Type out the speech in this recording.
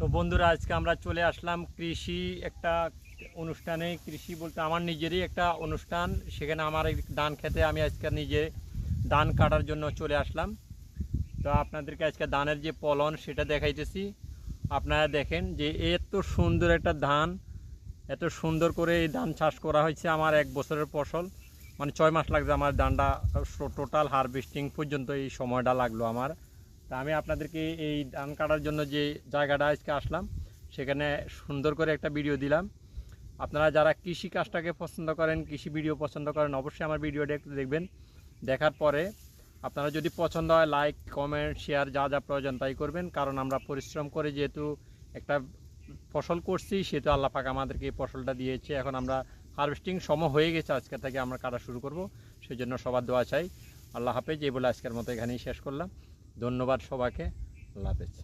তো বন্ধুরা, আজকে আমরা চলে আসলাম কৃষি একটা অনুষ্ঠানে। কৃষি বলতে আমার নিজেরই একটা অনুষ্ঠান, সেখানে আমার এই ধান খেতে আমি আজকে নিজে ধান কাটার জন্য চলে আসলাম। তো আপনাদেরকে আজকে ধানের যে ফলন সেটা দেখাইতেছি। আপনারা দেখেন যে এত সুন্দর একটা ধান, এত সুন্দর করে এই ধান চাষ করা হয়েছে। আমার 1 বছরের ফসল, মানে 6 মাস লাগছে আমার ধানটা টোটাল হারভেস্টিং পর্যন্ত, এই সময়টা লাগলো আমার। তা আমি আপনাদেরকে এই ধান কাটার জন্য যে জায়গাটা আজকে আসলাম, সেখানে সুন্দর করে একটা ভিডিও দিলাম। আপনারা যারা কৃষি কাজটাকে পছন্দ করেন, কৃষি ভিডিও পছন্দ করেন, অবশ্যই আমার ভিডিওটা একটু দেখবেন। দেখার পরে আপনারা যদি পছন্দ হয় লাইক, কমেন্ট, শেয়ার যা যা প্রয়োজন তাই করবেন। কারণ আমরা পরিশ্রম করে যেহেতু একটা ফসল করছি, সেহেতু আল্লাহ পাক আমাদেরকে এই ফসলটা দিয়েছে। এখন আমরা হারভেস্টিং সময় হয়ে গেছে, আজকে থেকে আমরা কাটা শুরু করব। সেই জন্য সবার দোয়া চাই। আল্লাহ হাফেজ। এই বলে আজকের মতো এখানেই শেষ করলাম। ধন্যবাদ সবাইকে। আল্লাহ হাফেজ।